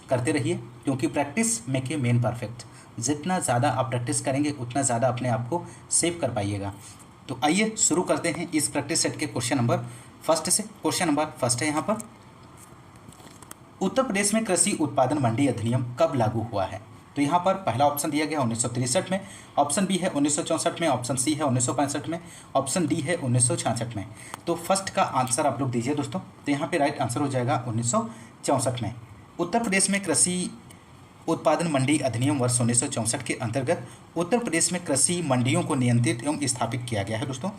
करते रहिए, क्योंकि practice make a man perfect. जितना ज़्यादा आप प्रैक्टिस करेंगे उतना ज़्यादा अपने आप को सेव कर पाइएगा। तो आइए शुरू करते हैं इस प्रैक्टिस सेट के क्वेश्चन नंबर फर्स्ट से। क्वेश्चन नंबर फर्स्ट है यहाँ पर, उत्तर प्रदेश में कृषि उत्पादन मंडी अधिनियम कब लागू हुआ है? तो यहाँ पर पहला ऑप्शन दिया गया 1963 में, ऑप्शन बी है 1964 में, ऑप्शन सी है 1965 में, ऑप्शन डी है 1966 में। तो फर्स्ट का आंसर आप लोग दीजिए दोस्तों। तो यहाँ पे राइट आंसर हो जाएगा 1964 में। उत्तर प्रदेश में कृषि उत्पादन मंडी अधिनियम वर्ष 1964 के अंतर्गत उत्तर प्रदेश में कृषि मंडियों को नियंत्रित एवं स्थापित किया गया है दोस्तों।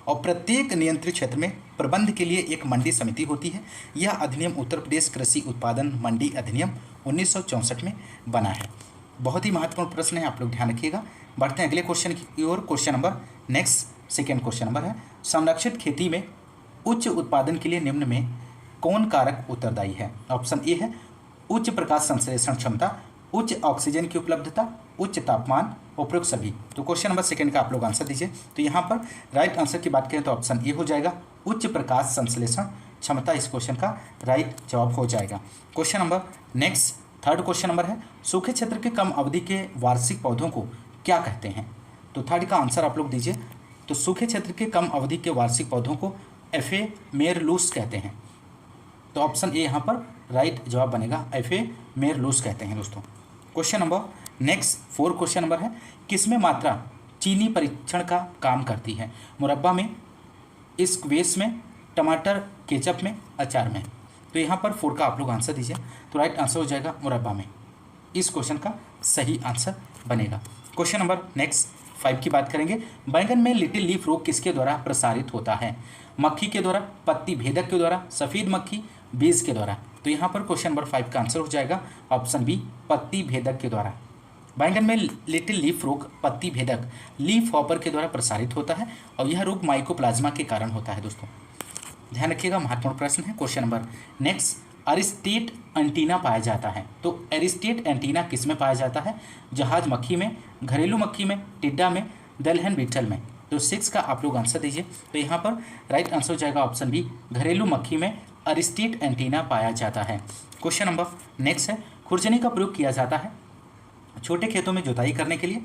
और प्रत्येक नियंत्रित क्षेत्र में प्रबंध के लिए एक मंडी समिति होती है। यह अधिनियम उत्तर प्रदेश कृषि उत्पादन मंडी अधिनियम 1964 में बना है। बहुत ही महत्वपूर्ण प्रश्न है, आप लोग ध्यान रखिएगा। बढ़ते हैं अगले क्वेश्चन की ओर। Question number next second question number है, संरक्षित खेती में उच्च उत्पादन के लिए निम्न में कौन कारक उत्तरदायी है? ऑप्शन ए है उच्च प्रकाश संश्लेषण क्षमता, उच्च ऑक्सीजन की उपलब्धता, उच्च तापमान, उपरोक्त सभी। तो क्वेश्चन नंबर सेकंड का आप लोग आंसर दीजिए। तो यहाँ पर राइट आंसर की बात करें तो ऑप्शन ए हो जाएगा, उच्च प्रकाश संश्लेषण क्षमता इस क्वेश्चन का राइट जवाब हो जाएगा। Question number next third question number है, सूखे क्षेत्र के कम अवधि के वार्षिक पौधों को क्या कहते हैं? तो थर्ड का आंसर आप लोग दीजिए। तो सूखे क्षेत्र के कम अवधि के वार्षिक पौधों को एफेमेरलूस कहते हैं। तो ऑप्शन ए यहाँ पर राइट जवाब बनेगा, एफेमेरलूस कहते हैं दोस्तों। Question number next four question number है, किसमें मात्रा चीनी परीक्षण का काम करती है? मुरब्बा में, स्क्वैश में, टमाटर केचप में, अचार में। तो यहाँ पर फोर का आप लोग आंसर दीजिए। तो राइट आंसर हो जाएगा मुरब्बा में, इस क्वेश्चन का सही आंसर बनेगा। क्वेश्चन नंबर नेक्स्ट 5 की बात करेंगे, बैंगन में लिटिल लीफ रोग किसके द्वारा प्रसारित होता है? मक्खी के द्वारा, पत्ती भेदक के द्वारा, सफ़ेद मक्खी, बीज के द्वारा। तो यहाँ पर क्वेश्चन नंबर 5 का आंसर हो जाएगा ऑप्शन बी, पत्ती भेदक के द्वारा। बैंगन में लिटिल लीफ रोग पत्ती भेदक लीफ हॉपर के द्वारा प्रसारित होता है और यह रोग माइकोप्लाज्मा के कारण होता है दोस्तों। ध्यान रखिएगा, महत्वपूर्ण प्रश्न है। क्वेश्चन नंबर नेक्स्ट, एरिस्टेट एंटीना पाया जाता है। तो एरिस्टेट एंटीना किस में पाया जाता है? जहाज मक्खी में, घरेलू मक्खी में, टिड्डा में, दलहन बीटल में। तो 6 का आप लोग आंसर दीजिए। तो यहाँ पर राइट आंसर हो जाएगा ऑप्शन बी, घरेलू मक्खी में एरिस्टेट एंटीना पाया जाता है। क्वेश्चन नंबर नेक्स्ट है, खुरचनी का प्रयोग किया जाता है छोटे खेतों में जुताई करने के लिए,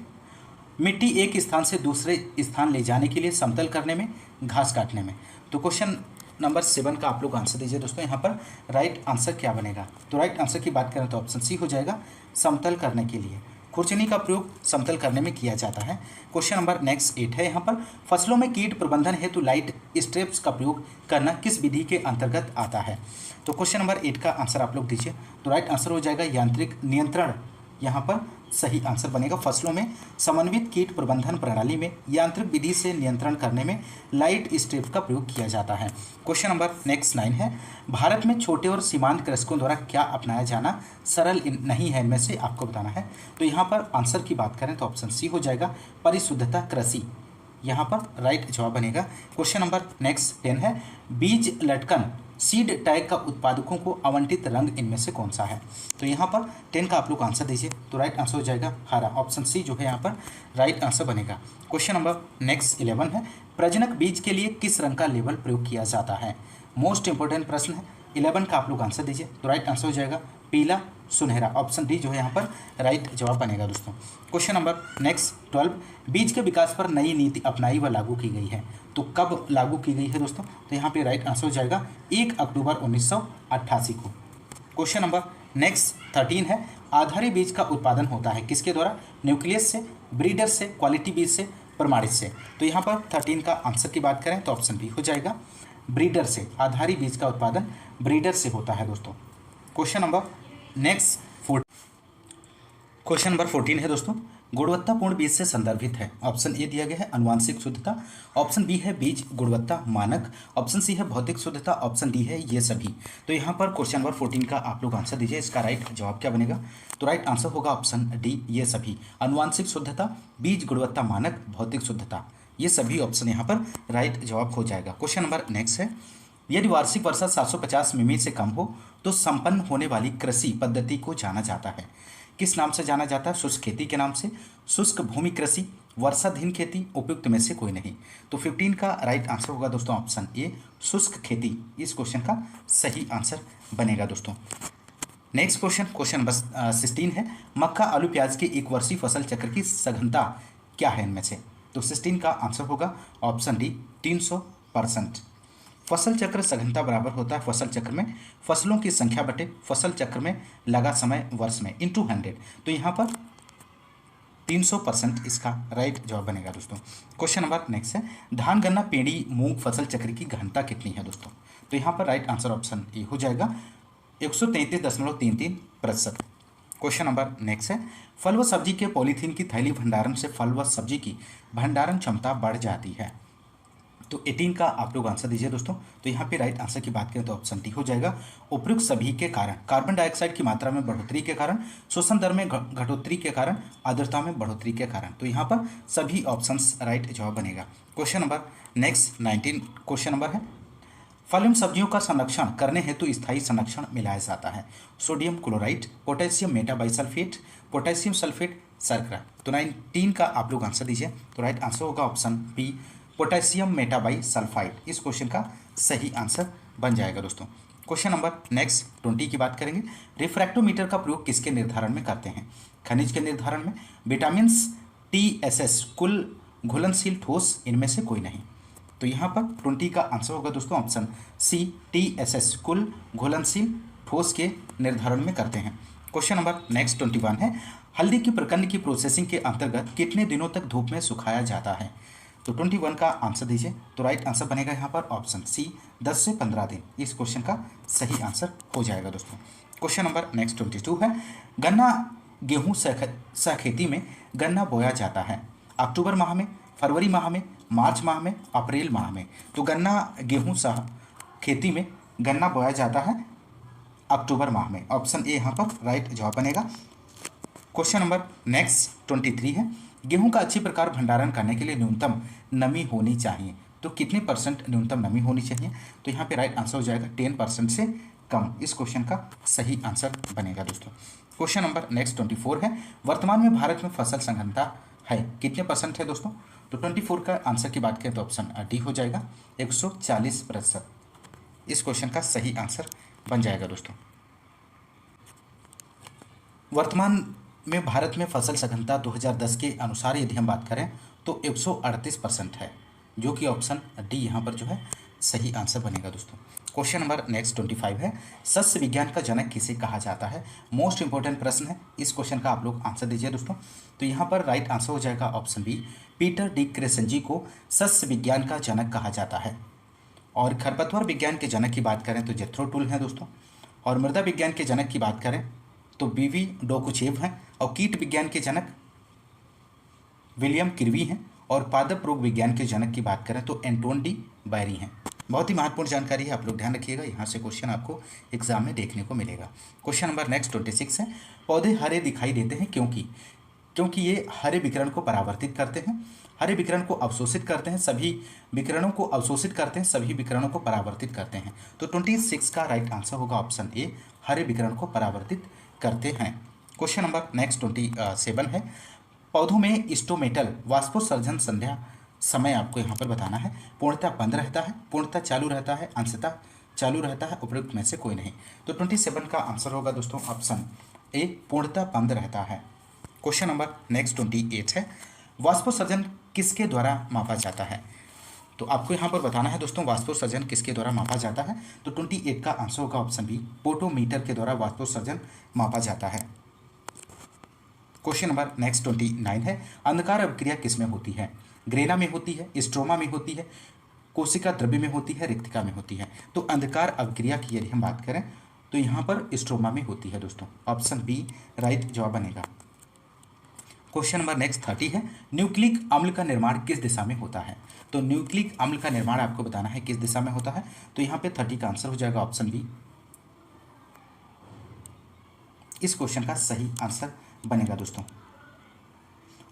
मिट्टी एक स्थान से दूसरे स्थान ले जाने के लिए, समतल करने में, घास काटने में। तो क्वेश्चन नंबर 7 का आप लोग आंसर दीजिए दोस्तों। यहाँ पर राइट आंसर क्या बनेगा? तो राइट आंसर की बात करें तो ऑप्शन सी हो जाएगा, समतल करने के लिए। खुरचनी का प्रयोग समतल करने में किया जाता है। क्वेश्चन नंबर नेक्स्ट 8 है यहाँ पर, फसलों में कीट प्रबंधन हेतु लाइट स्ट्रिप्स का प्रयोग करना किस विधि के अंतर्गत आता है? तो क्वेश्चन नंबर 8 का आंसर आप लोग दीजिए। तो राइट आंसर हो जाएगा यांत्रिक नियंत्रण, यहाँ पर सही आंसर बनेगा। फसलों में समन्वित कीट प्रबंधन प्रणाली में यांत्रिक विधि से नियंत्रण करने में लाइट स्ट्रिप का प्रयोग किया जाता है। क्वेश्चन नंबर नेक्स्ट 9 है, भारत में छोटे और सीमांत कृषकों द्वारा क्या अपनाया जाना सरल नहीं है, इनमें से आपको बताना है। तो यहाँ पर आंसर की बात करें तो ऑप्शन सी हो जाएगा, परिशुद्धता कृषि, यहाँ पर राइट जवाब बनेगा। क्वेश्चन नंबर नेक्स्ट 10 है, बीज लटकन सीड टैग का उत्पादकों को आवंटित रंग इनमें से कौन सा है? तो यहाँ पर 10 का आप लोग आंसर दीजिए। तो राइट आंसर हो जाएगा हरा, ऑप्शन सी जो है यहाँ पर राइट आंसर बनेगा। क्वेश्चन नंबर नेक्स्ट 11 है, प्रजनक बीज के लिए किस रंग का लेबल प्रयोग किया जाता है? मोस्ट इंपॉर्टेंट प्रश्न है। 11 का आप लोग आंसर दीजिए। तो राइट आंसर हो जाएगा पीला सुनहरा, ऑप्शन डी जो है यहाँ पर राइट जवाब बनेगा दोस्तों। क्वेश्चन नंबर नेक्स्ट 12, बीज के विकास पर नई नीति अपनाई व लागू की गई है। तो कब लागू की गई है दोस्तों? तो यहाँ पे राइट आंसर हो जाएगा 1 अक्टूबर 1988 को। क्वेश्चन नंबर नेक्स्ट 13 है, आधारी बीज का उत्पादन होता है किसके द्वारा? न्यूक्लियस से, ब्रीडर से, क्वालिटी बीज से, प्रमाणित से। तो यहाँ पर 13 का आंसर की बात करें तो ऑप्शन बी हो जाएगा, ब्रीडर से। आधारी बीज का उत्पादन ब्रीडर से होता है दोस्तों। क्वेश्चन नंबर नेक्स्ट 14 है दोस्तों, गुणवत्तापूर्ण बीज से संदर्भित है। ऑप्शन ए दिया गया है आनुवांशिक शुद्धता, ऑप्शन बी है बीज गुणवत्ता मानक, ऑप्शन सी है भौतिक शुद्धता, ऑप्शन डी है ये सभी। तो यहाँ पर क्वेश्चन नंबर 14 का आप लोग आंसर दीजिए। इसका राइट जवाब क्या बनेगा? तो राइट आंसर होगा ऑप्शन डी, ये सभी। आनुवांशिक शुद्धता, बीज गुणवत्ता मानक, भौतिक शुद्धता, ये सभी ऑप्शन यहाँ पर राइट जवाब हो जाएगा। क्वेश्चन नंबर नेक्स्ट है, यदि वार्षिक वर्षा 750 मिमी से कम हो तो संपन्न होने वाली कृषि पद्धति को जाना जाता है। किस नाम से जाना जाता है? शुष्क खेती के नाम से, शुष्क भूमि कृषि, वर्षाधीन खेती, उपयुक्त में से कोई नहीं। तो 15 का राइट आंसर होगा दोस्तों ऑप्शन ए, शुष्क खेती। इस क्वेश्चन का सही आंसर बनेगा दोस्तों। नेक्स्ट क्वेश्चन, क्वेश्चन नंबर 16 है, मक्का आलू प्याज के एक वर्षीय फसल चक्र की सघनता क्या है इनमें से? तो 16 का आंसर होगा ऑप्शन डी 300%। फसल चक्र सघनता बराबर होता है फसल चक्र में फसलों की संख्या बटे फसल चक्र में लगा समय वर्ष में इंटू 100। तो यहाँ पर 300% इसका राइट जवाब बनेगा दोस्तों। क्वेश्चन नंबर नेक्स्ट है, धान गन्ना पेड़ी मूंग फसल चक्र की गहनता कितनी है दोस्तों? तो यहाँ पर राइट आंसर ऑप्शन ए हो जाएगा 133.33%। क्वेश्चन नंबर नेक्स्ट है, फल व सब्जी के पॉलीथीन की थैली भंडारण से फल व सब्जी की भंडारण क्षमता बढ़ जाती है। तो 18 का आप लोग आंसर दीजिए दोस्तों। तो यहाँ पे राइट आंसर की बात करें तो ऑप्शन डी हो जाएगा, उपयुक्त सभी के कारण, कार्बन डाइऑक्साइड की मात्रा में बढ़ोतरी के कारण, शोषण दर में घटोतरी के कारण, आर्द्रता में बढ़ोतरी के कारण। तो यहाँ पर सभी ऑप्शंस राइट जवाब बनेगा। Question number next 19 question number है, फल एवं सब्जियों का संरक्षण करने हेतु स्थायी संरक्षण मिलाया जाता है। Sodium chloride, potassium metabisulphite, potassium sulphate, शर्करा। तो 19 का आप लोग आंसर दीजिए। तो राइट आंसर होगा ऑप्शन बी पोटेशियम मेटाबाइसल्फाइड। इस क्वेश्चन का सही आंसर बन जाएगा दोस्तों। क्वेश्चन नंबर नेक्स्ट 20 की बात करेंगे, रिफ्रैक्टोमीटर का प्रयोग किसके निर्धारण में करते हैं? खनिज के निर्धारण में, विटामिन TSS कुल घुलनशील ठोस, इनमें से कोई नहीं। तो यहाँ पर 20 का आंसर होगा दोस्तों ऑप्शन सी TSS कुल घुलनशील ठोस के निर्धारण में करते हैं। क्वेश्चन नंबर नेक्स्ट 21 है, हल्दी की प्रकंद की प्रोसेसिंग के अंतर्गत कितने दिनों तक धूप में सुखाया जाता है? तो 21 का आंसर दीजिए। तो राइट आंसर बनेगा यहाँ पर ऑप्शन सी 10 से 15 दिन। इस क्वेश्चन का सही आंसर हो जाएगा दोस्तों। क्वेश्चन नंबर नेक्स्ट 22 है, गन्ना गेहूं सह खेती में गन्ना बोया जाता है अक्टूबर माह में, फरवरी माह में, मार्च माह में, अप्रैल माह में। तो गन्ना गेहूं सह खेती में गन्ना बोया जाता है अक्टूबर माह में। ऑप्शन ए यहाँ पर राइट जवाब बनेगा। क्वेश्चन नंबर नेक्स्ट 23 है, गेहूं का अच्छी प्रकार भंडारण करने के लिए न्यूनतम नमी होनी चाहिए। तो कितने % न्यूनतम नमी होनी चाहिए? तो यहाँ पे राइट आंसर हो जाएगा 10% से कम। इस क्वेश्चन का सही आंसर बनेगा दोस्तों। क्वेश्चन नंबर नेक्स्ट 24 है, वर्तमान में भारत में फसल संघनता है कितने % है दोस्तों? तो 24 का आंसर की बात करें तो ऑप्शन डी हो जाएगा 140%। इस क्वेश्चन का सही आंसर बन जाएगा दोस्तों। वर्तमान में भारत में फसल सघनता 2010 के अनुसार यदि हम बात करें तो 138% है, जो कि ऑप्शन डी यहाँ पर जो है सही आंसर बनेगा दोस्तों। क्वेश्चन नंबर नेक्स्ट 25 है, सस्य विज्ञान का जनक किसे कहा जाता है? मोस्ट इंपॉर्टेंट प्रश्न है। इस क्वेश्चन का आप लोग आंसर दीजिए दोस्तों। तो यहाँ पर राइट आंसर हो जाएगा ऑप्शन बी पीटर डी क्रेसेंजी को सस्य विज्ञान का जनक कहा जाता है। और खरपतवार विज्ञान के जनक की बात करें तो जेथरो टूल हैं दोस्तों। और मृदा विज्ञान के जनक की बात करें तो बीवी डोकुचेव हैं। और कीट विज्ञान के जनक विलियम किर्वी हैं। और पादप रोग विज्ञान के जनक की बात करें तो एंटोन डी बैरी हैं। बहुत ही महत्वपूर्ण जानकारी है, आप लोग ध्यान रखिएगा, यहाँ से क्वेश्चन आपको एग्जाम में देखने को मिलेगा। क्वेश्चन नंबर नेक्स्ट 26 है, पौधे हरे दिखाई देते हैं क्योंकि ये हरे विकिरण को परावर्तित करते हैं, हरे विकिरण को अवशोषित करते हैं, सभी विकिरणों को अवशोषित करते हैं, सभी विकिरणों को परावर्तित करते हैं। तो 26 का राइट आंसर होगा ऑप्शन ए हरे विकिरण को परावर्तित करते हैं। क्वेश्चन नंबर नेक्स्ट 27 है, पौधों में स्टोमेटल वाष्पोत्सर्जन संध्या समय आपको यहाँ पर बताना है। पूर्णतः बंद रहता है, पूर्णतः चालू रहता है, अंशतः चालू रहता है, उपयुक्त में से कोई नहीं। तो 27 का आंसर होगा दोस्तों ऑप्शन ए पूर्णतः बंद रहता है। क्वेश्चन नंबर नेक्स्ट 28 है, वाष्पोत्सर्जन किसके द्वारा मापा जाता है? तो आपको यहाँ पर बताना है दोस्तों वाष्पोत्सर्जन किसके द्वारा मापा जाता है। तो 28 का आंसर होगा ऑप्शन बी पोटोमीटर के द्वारा वाष्पोत्सर्जन मापा जाता है। क्वेश्चन नंबर नेक्स्ट 29 है, अंधकार अभिक्रिया किसमें होती है? ग्रेना में होती है, स्ट्रोमा में होती है, कोशिका द्रव्य में होती है, रिक्तिका में होती है। तो अंधकार अभिक्रिया की यदि हम बात करें तो यहाँ पर स्ट्रोमा में होती है दोस्तों। ऑप्शन बी राइट जवाब बनेगा। क्वेश्चन नंबर नेक्स्ट 30 है, न्यूक्लिक अम्ल का निर्माण किस दिशा में होता है? तो न्यूक्लिक अम्ल का निर्माण आपको बताना है किस दिशा में होता है। तो यहाँ पे 30 का आंसर हो जाएगा ऑप्शन बी। इस क्वेश्चन का सही आंसर बनेगा दोस्तों।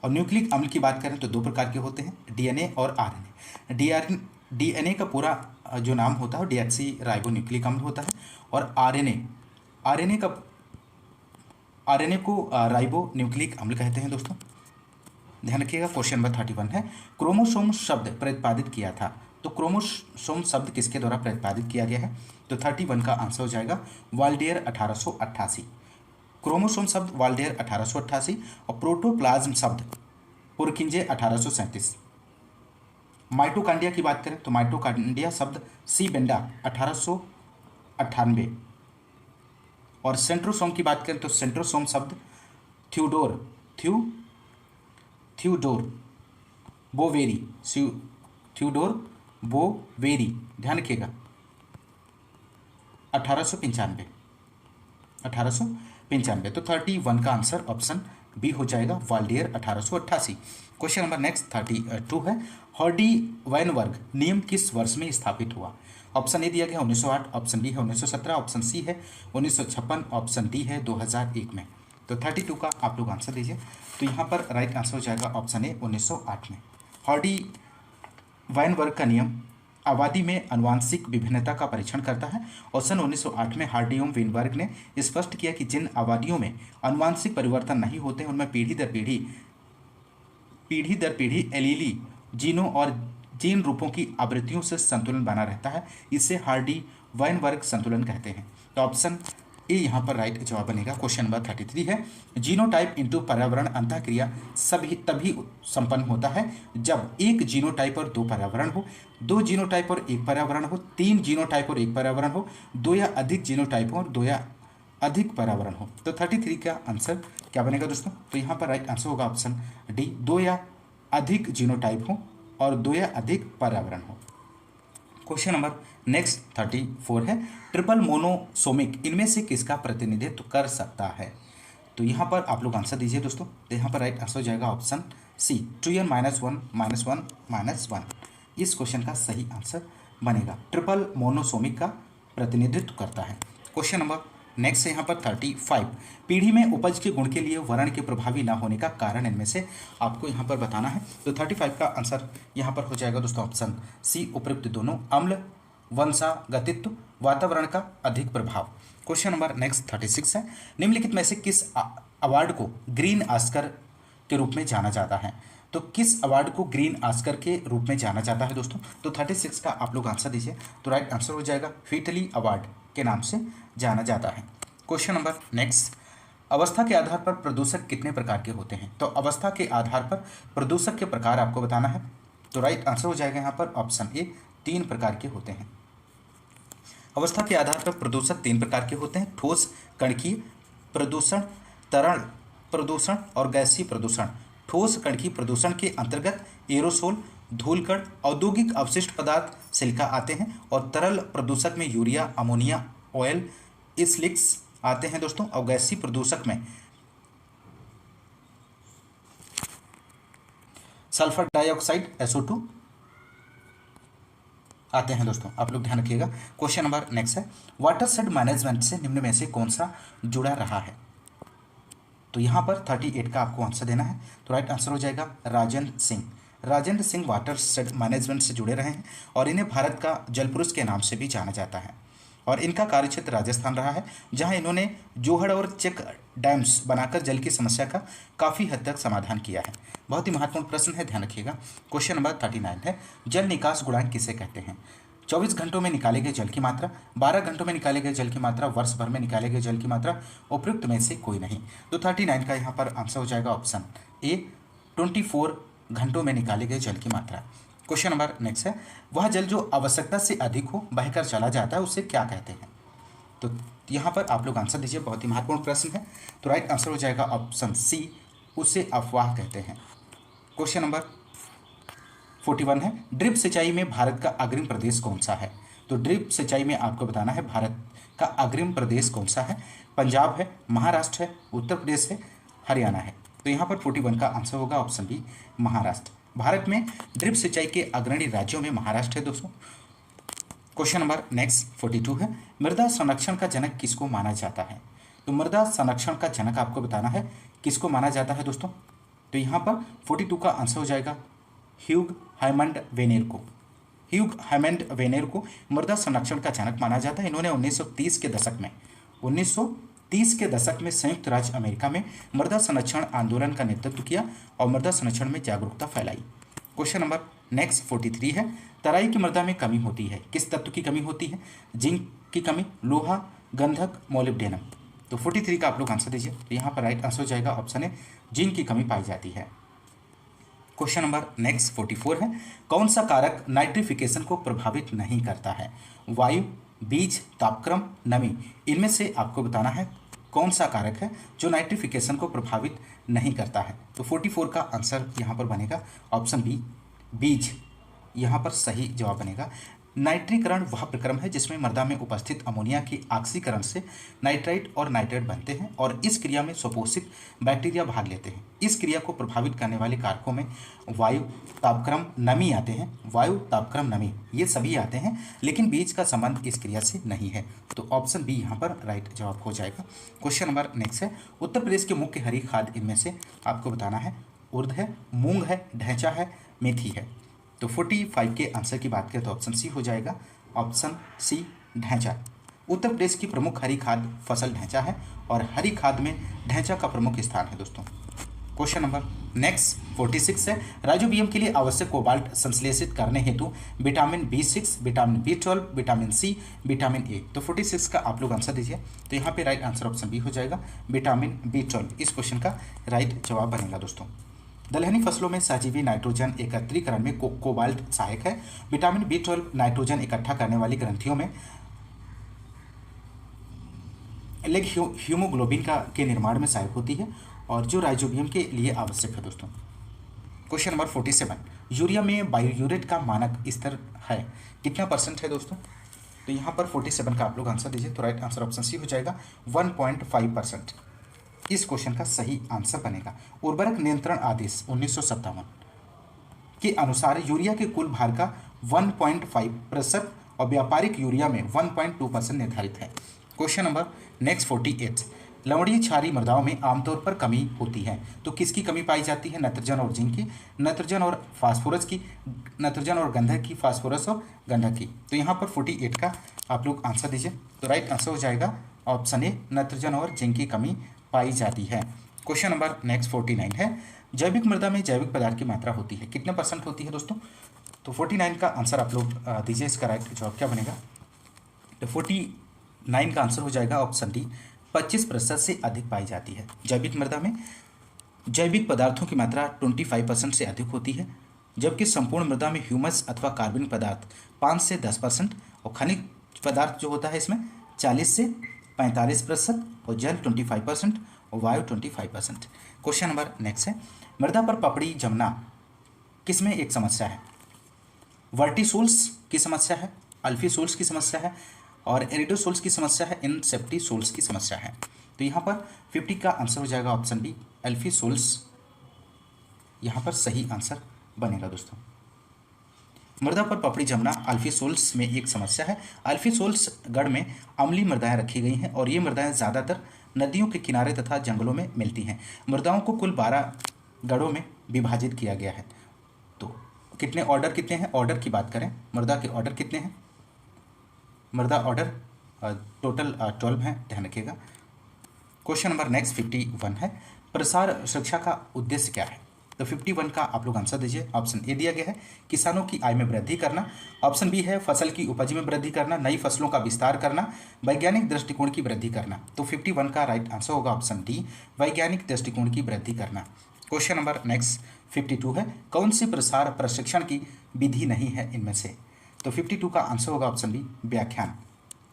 और न्यूक्लिक अम्ल की बात करें तो दो प्रकार के होते हैं, डीएनए और आरएनए। डीएनए का पूरा जो नाम होता है डीऑक्सी राइबो न्यूक्लिक अम्ल होता है। और आरएनए को राइबो न्यूक्लिक अम्ल कहते हैं दोस्तों। ध्यान रखिएगा। क्वेश्चन नंबर 31 है, क्रोमोसोम शब्द प्रतिपादित किया था तो क्रोमोसोम शब्द किसके द्वारा प्रतिपादित किया गया है? तो 31 का आंसर हो जाएगा वाल्डेयर 1888। क्रोमोसोम शब्द वाल्डेयर 1888 और प्रोटोप्लाज्म शब्द पुरकिंजे 1837। माइटोकांड्रिया की बात करें तो माइटोकांड्रिया शब्द सी बेंडा 1898। और सेंट्रोसोम की बात करें तो सेंट्रोसोम शब्द थ्यूडोर थ्यूडोर बोवेरी थ्यूडोर बोवेरी, ध्यान रखिएगा, 1895। तो 31 का आंसर ऑप्शन बी हो जाएगा वाल्डियर 1888। क्वेश्चन नंबर नेक्स्ट 32 है, हॉर्डी वाइनबर्ग नियम किस वर्ष में स्थापित हुआ? ऑप्शन ए दिया गया 1908, ऑप्शन बी है 1917, ऑप्शन सी है 1956, ऑप्शन डी है 2001 में। तो 32 का आप लोग आंसर दीजिए। तो यहाँ पर राइट आंसर हो जाएगा ऑप्शन ए 1908 में। हॉर्डी वाइनबर्ग का नियम आबादी में आनुवांशिक विभिन्नता का परीक्षण करता है और सन 1908 में हार्डियम वाइनबर्ग ने स्पष्ट किया कि जिन आबादियों में आनुवांशिक परिवर्तन नहीं होते उनमें पीढ़ी दर पीढ़ी एलीली जीनों और जीन रूपों की आवृत्तियों से संतुलन बना रहता है। इसे हार्डी वाइनबर्ग संतुलन कहते हैं। तो ऑप्शन ए यहाँ पर राइट जवाब बनेगा। क्वेश्चन नंबर 33 है, जीनोटाइप इंटू पर्यावरण अंतःक्रिया सभी तभी संपन्न होता है जब एक जीनोटाइप और दो पर्यावरण हो, दो जीनोटाइप और एक पर्यावरण हो, तीन जीनोटाइप और एक पर्यावरण हो, दो या अधिक जीनोटाइप और दो या अधिक पर्यावरण हो। तो 33 का आंसर क्या बनेगा दोस्तों? तो यहाँ पर राइट आंसर होगा ऑप्शन डी, दो या अधिक जीनोटाइप हो और दो या अधिक पर्यावरण हो। क्वेश्चन नंबर नेक्स्ट 34 है, ट्रिपल मोनोसोमिक इनमें से किसका प्रतिनिधित्व कर सकता है? तो यहाँ पर आप लोग आंसर दीजिए दोस्तों। तो यहाँ पर राइट आंसर हो जाएगा ऑप्शन सी, 2n -1 -1 इस क्वेश्चन का सही आंसर बनेगा। ट्रिपल मोनोसोमिक का प्रतिनिधित्व करता है। क्वेश्चन नंबर नेक्स्ट है यहाँ पर 35, पीढ़ी में उपज के गुण के लिए वर्ण के प्रभावी न होने का कारण इनमें से आपको यहाँ पर बताना है। तो 35 का आंसर यहाँ पर हो जाएगा दोस्तों ऑप्शन सी, उपयुक्त दोनों, अम्ल, वंशागतित्व, वातावरण का अधिक प्रभाव। क्वेश्चन नंबर नेक्स्ट 36 है, निम्नलिखित में से किस अवार्ड को ग्रीन ऑस्कर के रूप में जाना जाता है? तो किस अवार्ड को ग्रीन ऑस्कर के रूप में जाना जाता है दोस्तों? तो 36 का आप लोग आंसर दीजिए। तो राइट आंसर हो जाएगा व्हिटली अवार्ड के नाम से जाना जाता है। क्वेश्चन नंबर नेक्स्ट, अवस्था के आधार पर प्रदूषक कितने प्रकार के होते हैं? तो अवस्था के आधार पर प्रदूषक के प्रकार आपको बताना है। तो राइट आंसर हो जाएगा यहाँ पर ऑप्शन ए, 3 प्रकार के होते हैं। अवस्था के आधार पर प्रदूषक 3 प्रकार के होते हैं, ठोस कणकीय प्रदूषण, तरल प्रदूषण और गैसीय प्रदूषण। ठोस कणकीय प्रदूषण के अंतर्गत एरोसोल, धूलकण, औद्योगिक अवशिष्ट पदार्थ, सिलिका आते हैं और तरल प्रदूषक में यूरिया, अमोनिया, ऑयल, स्लिक्स आते हैं दोस्तों। और गैसीय प्रदूषक में सल्फर डाइऑक्साइड SO2 आते हैं दोस्तों, आप लोग ध्यान रखिएगा। क्वेश्चन नंबर नेक्स्ट है, वाटरशेड मैनेजमेंट से निम्न में से कौन सा जुड़ा रहा है? तो यहाँ पर 38 का आपको आंसर देना है। तो राइट आंसर हो जाएगा राजेंद्र सिंह। राजेंद्र सिंह वाटरशेड मैनेजमेंट से जुड़े रहे हैं और इन्हें भारत का जल पुरुष के नाम से भी जाना जाता है। और इनका कार्यक्षेत्र राजस्थान रहा है, जहां इन्होंने जोहड़ और चेक डैम्स बनाकर जल की समस्या का काफ़ी हद तक समाधान किया है। बहुत ही महत्वपूर्ण प्रश्न है, ध्यान रखिएगा। क्वेश्चन नंबर 39 है, जल निकास गुणांक किसे कहते हैं? 24 घंटों में निकाले गए जल की मात्रा, 12 घंटों में निकाले गए जल की मात्रा, वर्ष भर में निकाले गए जल की मात्रा, उपयुक्त में से कोई नहीं। तो 39 का यहाँ पर आंसर हो जाएगा ऑप्शन ए, 24 घंटों में निकाले गए जल की मात्रा। क्वेश्चन नंबर नेक्स्ट है, वह जल जो आवश्यकता से अधिक हो बहकर चला जाता है उसे क्या कहते हैं? तो यहाँ पर आप लोग आंसर दीजिए, बहुत ही महत्वपूर्ण प्रश्न है। तो राइट आंसर हो जाएगा ऑप्शन सी, उसे अफवाह कहते हैं। क्वेश्चन नंबर 41 है, ड्रिप सिंचाई में भारत का अग्रिम प्रदेश कौन सा है? तो ड्रिप सिंचाई में आपको बताना है भारत का अग्रिम प्रदेश कौन सा है। पंजाब है, महाराष्ट्र है, उत्तर प्रदेश है, हरियाणा है। तो यहाँ पर 41 का आंसर होगा ऑप्शन बी, महाराष्ट्र। भारत में ड्रिप सिंचाई के अग्रणी राज्यों में महाराष्ट्र है दोस्तों। क्वेश्चन नंबर नेक्स्ट 42 है, मृदा संरक्षण का जनक किसको माना जाता है? तो मृदा संरक्षण का जनक आपको बताना है किसको माना जाता है दोस्तों। तो यहाँ पर 42 का आंसर हो जाएगा ह्यूग हाइमंड वेनेर को। ह्यूग हाइमंड वेनेर को मृदा संरक्षण का जनक माना जाता है। इन्होंने 1930 के दशक में संयुक्त राज्य अमेरिका में मृदा संरक्षण आंदोलन का नेतृत्व किया और मृदा संरक्षण में जागरूकता फैलाई। क्वेश्चन नंबर नेक्स्ट 43 है, तराई की मृदा में कमी होती है, किस तत्व की कमी होती है? जिंक की कमी, लोहा, गंधक, मोलिब्डेनम। तो 43 का आप लोग आंसर दीजिए। तो यहाँ पर राइट आंसर हो जाएगा ऑप्शन ए, जिंक की कमी पाई जाती है। क्वेश्चन नंबर नेक्स्ट 44 है, कौन सा कारक नाइट्रिफिकेशन को प्रभावित नहीं करता है? वायु, बीज, तापक्रम, नमी। इनमें से आपको बताना है कौन सा कारक है जो नाइट्रिफिकेशन को प्रभावित नहीं करता है। तो 44 का आंसर यहाँ पर बनेगा ऑप्शन बी, बीज। यहाँ पर सही जवाब बनेगा। नाइट्रीकरण वह प्रक्रम है जिसमें मृदा में उपस्थित अमोनिया के ऑक्सीकरण से नाइट्राइट और नाइट्रेट बनते हैं और इस क्रिया में स्वपोषित बैक्टीरिया भाग लेते हैं। इस क्रिया को प्रभावित करने वाले कारकों में वायु, तापक्रम, नमी आते हैं। वायु, तापक्रम, नमी ये सभी आते हैं, लेकिन बीज का संबंध इस क्रिया से नहीं है। तो ऑप्शन बी यहाँ पर राइट जवाब हो जाएगा। क्वेश्चन नंबर नेक्स्ट है, उत्तर प्रदेश के मुख्य हरी खाद्य इनमें से आपको बताना है। उर्द है, मूंग है, ढैंचा है, मेथी है। तो 45 के आंसर की बात करें तो ऑप्शन सी हो जाएगा, ऑप्शन सी ढैंचा। उत्तर प्रदेश की प्रमुख हरी खाद्य फसल ढैंचा है और हरी खाद में ढैंचा का प्रमुख स्थान है दोस्तों। क्वेश्चन नंबर नेक्स्ट 46 है, राइजोबियम के लिए आवश्यक कोबाल्ट संश्लेषित करने हेतु vitamin B6, vitamin B12, vitamin C, vitamin A. तो 46 का आप लोग आंसर दीजिए। तो यहाँ पे राइट आंसर ऑप्शन बी हो जाएगा, विटामिन B12 इस क्वेश्चन का राइट जवाब बनेगा दोस्तों। दलहनी फसलों में सहजीवी नाइट्रोजन एकत्रीकरण में कोबाल्ट सहायक है। विटामिन B12 नाइट्रोजन इकट्ठा करने वाली ग्रंथियों में लेग हीमोग्लोबिन के निर्माण में सहायक होती है और जो राइजोबियम के लिए आवश्यक है दोस्तों। क्वेश्चन नंबर 47, यूरिया में बायोयूरेट का मानक स्तर है, कितना % है दोस्तों? तो यहाँ पर 47 का आप लोग आंसर दीजिए। तो राइट आंसर ऑप्शन सी हो जाएगा, 1.5%। इस क्वेश्चन का सही आंसर बनेगा। उर्वरक नियंत्रण आदेश 1957 के अनुसार यूरिया के कुल भार का 1.5% और व्यापारिक यूरिया में 1.2% निर्धारित है। क्वेश्चन नंबर नेक्स्ट 48, लवणीय क्षारीय मृदाओं में आमतौर पर कमी होती है, तो किसकी कमी पाई जाती है? नाइट्रोजन और जिंक की, नाइट्रोजन और फास्फोरस की, नाइट्रोजन और गंधक की, फास्फोरस और गंधक की। तो यहाँ पर 48 का आप लोग आंसर दीजिए। तो राइट आंसर हो जाएगा ऑप्शन ए, नाइट्रोजन और जिंक की कमी पाई जाती है। क्वेश्चन नंबर नेक्स्ट 49 है, जैविक मृदा में जैविक पदार्थ की मात्रा होती है, कितने % होती है दोस्तों? तो 49 का आंसर आप लोग दीजिए। इसका राइट जवाब क्या बनेगा? तो 49 का आंसर हो जाएगा ऑप्शन डी, 25% से अधिक पाई जाती है। जैविक मृदा में जैविक पदार्थों की मात्रा 25% से अधिक होती है, जबकि संपूर्ण मृदा में ह्यूमस अथवा कार्बनिक पदार्थ 5 से 10% और खनिज पदार्थ जो होता है इसमें 40 से 45% और जल 25% और वायु 25%। क्वेश्चन नंबर नेक्स्ट है, मृदा पर पपड़ी जमना किसमें एक समस्या है? वर्टिसोल्स की समस्या है, अल्फीसोल्स की समस्या है और एरिडोसोल्स की समस्या है, इनसेप्टिसोल्स की समस्या है। तो यहाँ पर 50 का आंसर हो जाएगा ऑप्शन बी, अल्फीसोल्स यहाँ पर सही आंसर बनेगा दोस्तों। मृदा पर पपड़ी जमना अल्फीसोल्स में एक समस्या है। अल्फीसोल्स गढ़ में अम्लीय मृदाएं रखी गई हैं और ये मृदाएं ज़्यादातर नदियों के किनारे तथा जंगलों में मिलती हैं। मृदाओं को कुल 12 गढ़ों में विभाजित किया गया है। तो कितने ऑर्डर कितने हैं? ऑर्डर की बात करें, मृदा के ऑर्डर कितने हैं? मृदा ऑर्डर टोटल 12 हैं, ध्यान रखिएगा। क्वेश्चन नंबर नेक्स्ट 51 है, प्रसार शिक्षा का उद्देश्य क्या है? तो 51 का आप लोग आंसर दीजिए। ऑप्शन ए दिया गया है, किसानों की आय में वृद्धि करना। ऑप्शन बी है, फसल की उपज में वृद्धि करना, नई फसलों का विस्तार करना, वैज्ञानिक दृष्टिकोण की वृद्धि करना। तो 51 का राइट आंसर होगा ऑप्शन डी, वैज्ञानिक दृष्टिकोण की वृद्धि करना। क्वेश्चन नंबर नेक्स्ट 52 है, कौन सी प्रसार प्रशिक्षण की विधि नहीं है इनमें से? तो 52 का आंसर होगा ऑप्शन बी, व्याख्यान।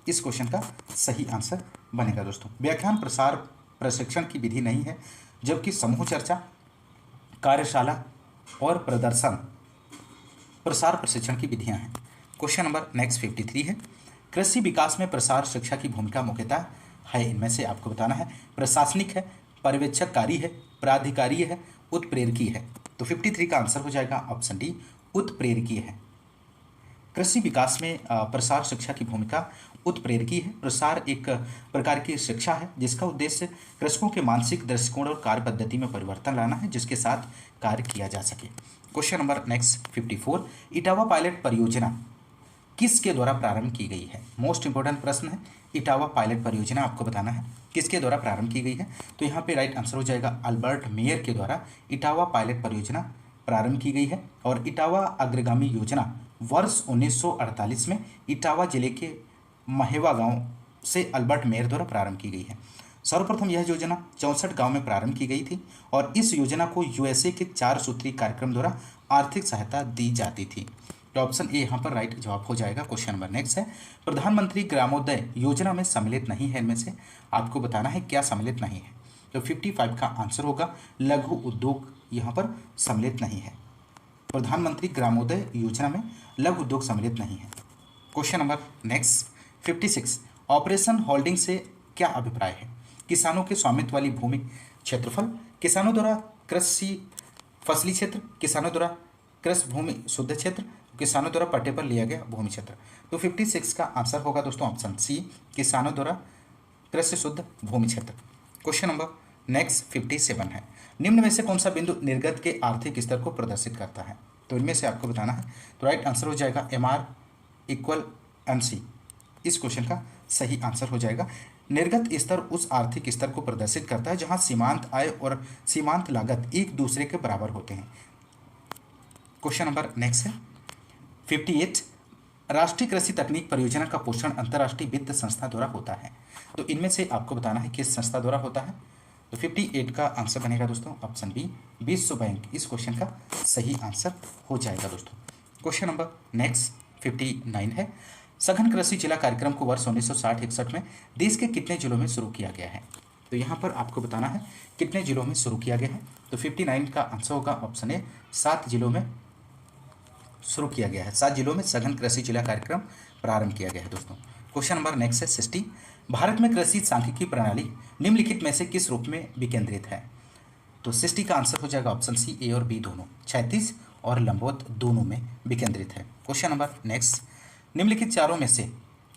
इस क्वेश्चन का सही आंसर बनेगा दोस्तों। व्याख्यान प्रसार प्रशिक्षण की विधि नहीं है, जबकि समूह चर्चा, कार्यशाला और प्रदर्शन प्रसार प्रशिक्षण की विधियां हैं। क्वेश्चन नंबर नेक्स्ट 53 है, कृषि विकास में प्रसार शिक्षा की भूमिका मुख्यतः है इनमें से आपको बताना है। प्रशासनिक है, पर्यवेक्षककारी है, प्राधिकारी है, उत्प्रेरकीय है। तो 53 का आंसर हो जाएगा ऑप्शन डी, उत्प्रेरकीय है। कृषि विकास में प्रसार शिक्षा की भूमिका उत्प्रेरकीय है। प्रसार एक प्रकार की शिक्षा है जिसका उद्देश्य कृषकों के मानसिक दृष्टिकोण और कार्य पद्धति में परिवर्तन लाना है, जिसके साथ कार्य किया जा सके। Question number next 54, Etawah pilot परियोजना किसके द्वारा प्रारंभ की गई है? मोस्ट इंपॉर्टेंट प्रश्न है। इटावा पायलट परियोजना आपको बताना है किसके द्वारा प्रारंभ की गई है। तो यहाँ पे राइट आंसर हो जाएगा, अल्बर्ट मेयर के द्वारा इटावा पायलट परियोजना प्रारंभ की गई है और इटावा अग्रगामी योजना वर्ष 1948 में इटावा जिले के महेवा गांव से अल्बर्ट मेयर द्वारा प्रारंभ की गई है। सर्वप्रथम यह योजना 64 गांव में प्रारंभ की गई थी और इस योजना को यूएसए के 4 सूत्री कार्यक्रम द्वारा आर्थिक सहायता दी जाती थी। तो ऑप्शन ए यहाँ पर राइट जवाब हो जाएगा। क्वेश्चन नंबर नेक्स्ट है, प्रधानमंत्री ग्रामोदय योजना में सम्मिलित नहीं है, इनमें से आपको बताना है क्या सम्मिलित नहीं है। तो 55 का आंसर होगा लघु उद्योग यहाँ पर सम्मिलित नहीं है। प्रधानमंत्री ग्रामोदय योजना में लघु उद्योग सम्मिलित नहीं है। Question number next 56, operation holding से क्या अभिप्राय है। किसानों के स्वामित्व वाली भूमि क्षेत्रफल, किसानों द्वारा कृषि फसली क्षेत्र, किसानों द्वारा कृषि भूमि शुद्ध क्षेत्र, किसानों द्वारा पट्टे पर लिया गया भूमि क्षेत्र। तो 56 का आंसर होगा दोस्तों ऑप्शन सी, किसानों द्वारा कृषि शुद्ध भूमि क्षेत्र। क्वेश्चन नंबर नेक्स्ट 57 है, निम्न में से कौन सा बिंदु निर्गत के आर्थिक स्तर को प्रदर्शित करता है। तो इनमें से आपको बताना है। तो राइट आंसर हो जाएगा MR इक्वल MC। इस क्वेश्चन का सही आंसर हो जाएगा। निर्गत स्तर उस आर्थिक स्तर को प्रदर्शित करता है जहां सीमांत आय और सीमांत लागत एक दूसरे के बराबर होते हैं। क्वेश्चन नंबर नेक्स्ट है 58, राष्ट्रीय कृषि तकनीक परियोजना का पोषण अंतर्राष्ट्रीय वित्त संस्था द्वारा होता है। तो इनमें से आपको बताना है किस संस्था द्वारा होता है। तो 58 का आंसर बनेगा दोस्तों ऑप्शन बी, विश्व बैंक। इस क्वेश्चन का सही आंसर हो जाएगा दोस्तों। क्वेश्चन नंबर नेक्स्ट 59 है, सघन कृषि जिला कार्यक्रम को वर्ष 1960-61 में देश के कितने जिलों में शुरू किया गया है। तो यहाँ पर आपको बताना है कितने जिलों में शुरू किया गया है। तो 59 का आंसर होगा ऑप्शन ए, 7 जिलों में शुरू किया गया है। 7 जिलों में सघन कृषि जिला कार्यक्रम प्रारंभ किया गया है दोस्तों। क्वेश्चन नंबर नेक्स्ट है 60, भारत में कृषि सांख्यिकी प्रणाली निम्नलिखित में से किस रूप में विकेंद्रित है। तो 60 का आंसर हो जाएगा ऑप्शन सी, ए और बी दोनों, क्षैतिज और लंबवत दोनों में विकेंद्रित है। क्वेश्चन नंबर नेक्स्ट, निम्नलिखित चारों में से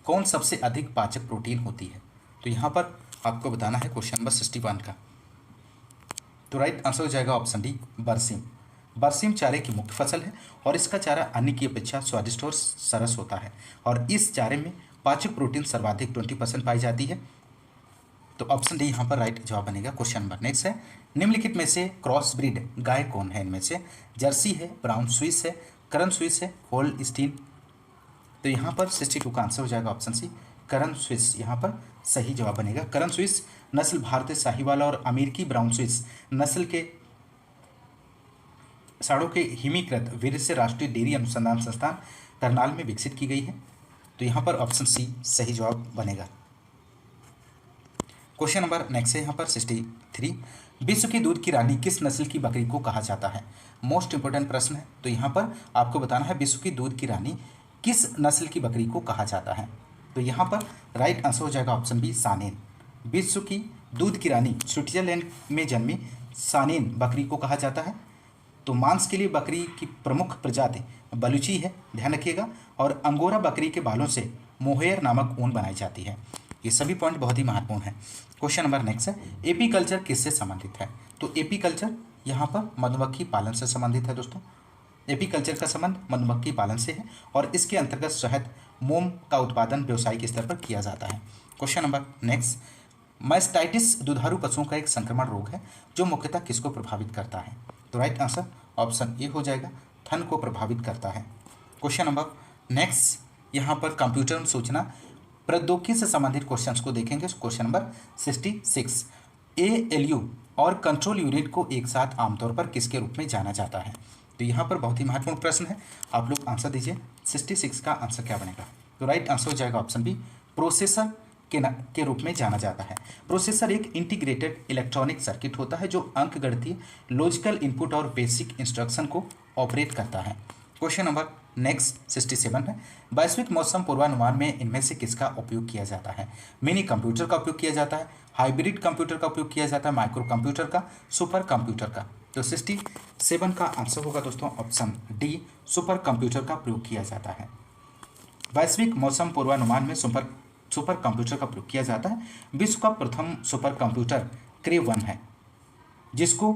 कौन सबसे अधिक पाचक प्रोटीन होती है। तो यहाँ पर आपको बताना है क्वेश्चन नंबर 61 का। तो राइट आंसर हो जाएगा ऑप्शन डी, बरसीम। बरसीम चारे की मुख्य फसल है और इसका चारा अन्य की अपेक्षा स्वादिष्ट और सरस होता है और इस चारे में पाचक प्रोटीन सर्वाधिक 20% पाई जाती है। तो ऑप्शन डी यहाँ पर राइट जवाब बनेगा। क्वेश्चन नंबर नेक्स्ट है, निम्नलिखित में से क्रॉस ब्रीड गाय कौन है। इनमें से जर्सी है, ब्राउन स्विस है, करन स्विस है, होल्स्टीन। तो यहाँ पर 62 का आंसर हो जाएगा ऑप्शन सी, करन स्विस यहाँ पर सही जवाब बनेगा। करन स्विस नस्ल भारतीय साहिवाल और अमेरिकी ब्राउन स्विस नस्ल के साड़ों के हिमीकृत वीर्य से राष्ट्रीय डेयरी अनुसंधान संस्थान करनाल में विकसित की गई है। तो यहाँ पर ऑप्शन सी सही जवाब बनेगा। क्वेश्चन नंबर नेक्स्ट है यहाँ पर 63, विश्व की दूध की रानी किस नस्ल की बकरी को कहा जाता है। मोस्ट इंपोर्टेंट प्रश्न है। तो यहाँ पर आपको बताना है विश्व की दूध की रानी किस नस्ल की बकरी को कहा जाता है। तो यहाँ पर राइट आंसर हो जाएगा ऑप्शन बी, सानेन। विश्व की दूध की रानी स्विट्जरलैंड में जन्मी सानेन बकरी को कहा जाता है। तो मांस के लिए बकरी की प्रमुख प्रजाति बलूची है, ध्यान रखिएगा, और अंगोरा बकरी के बालों से मोहेयर नामक ऊन बनाई जाती है। ये सभी पॉइंट बहुत ही महत्वपूर्ण है। क्वेश्चन नंबर नेक्स्ट है, एपी कल्चर किससे संबंधित है। तो एपी कल्चर यहाँ पर मधुमक्खी पालन से संबंधित है दोस्तों। एपी कल्चर का संबंध मधुमक्खी पालन से है और इसके अंतर्गत शहद मोम का उत्पादन व्यावसायिक स्तर पर किया जाता है। क्वेश्चन नंबर नेक्स्ट, मास्टाइटिस दुधारू पशुओं का एक संक्रमण रोग है जो मुख्यतः किसको प्रभावित करता है। तो राइट आंसर ऑप्शन ए हो जाएगा, थन को प्रभावित करता है। क्वेश्चन नंबर नेक्स्ट, यहाँ पर कंप्यूटर सूचना प्रौद्योगिकी से संबंधित क्वेश्चंस को देखेंगे। क्वेश्चन नंबर 66, ALU और कंट्रोल यूनिट को एक साथ आमतौर पर किसके रूप में जाना जाता है। तो यहाँ पर बहुत ही महत्वपूर्ण प्रश्न है, आप लोग आंसर दीजिए। 66 का आंसर क्या बनेगा। तो राइट आंसर हो जाएगा ऑप्शन बी, प्रोसेसर के रूप में जाना जाता है। प्रोसेसर एक इंटीग्रेटेड इलेक्ट्रॉनिक सर्किट होता है जो अंकगणितीय लॉजिकल इनपुट और बेसिक इंस्ट्रक्शन को ऑपरेट करता है। क्वेश्चन नंबर नेक्स्ट 67 है, वैश्विक मौसम पूर्वानुमान में इनमें से किसका उपयोग किया जाता है। मिनी कंप्यूटर का उपयोग किया जाता है, हाइब्रिड कंप्यूटर का उपयोग किया जाता है, माइक्रो कंप्यूटर का, सुपर कंप्यूटर का। तो 67 का आंसर होगा दोस्तों ऑप्शन डी, सुपर कंप्यूटर का प्रयोग किया जाता है। वैश्विक मौसम पूर्वानुमान में सुपर कंप्यूटर का प्रयोग किया जाता है। विश्व का प्रथम सुपर कंप्यूटर क्रे 1 है जिसको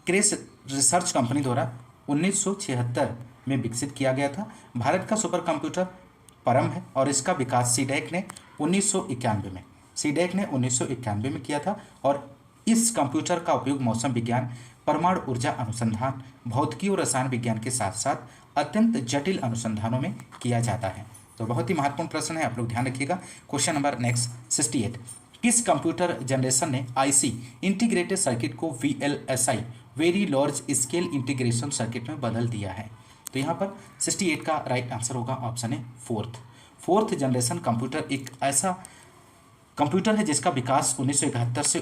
क्रेस रिसर्च कंपनी द्वारा 1976 में विकसित किया गया था। भारत का सुपर कंप्यूटर परम है और इसका विकास सीडैक ने 1991 में किया था और इस कंप्यूटर का उपयोग मौसम विज्ञान, परमाणु ऊर्जा अनुसंधान, भौतिकी और रसायन विज्ञान के साथ साथ अत्यंत जटिल अनुसंधानों में किया जाता है। तो बहुत ही महत्वपूर्ण प्रश्न है, आप लोग ध्यान रखिएगा। क्वेश्चन नंबर नेक्स्ट 68, किस कंप्यूटर जनरेशन ने आईसी इंटीग्रेटेड सर्किट को VLSI very large scale integration circuit में बदल दिया है? तो यहाँ पर 68 का राइट आंसर होगा ऑप्शन है फोर्थ जनरेशन कंप्यूटर एक ऐसा कंप्यूटर है जिसका विकास 1971 से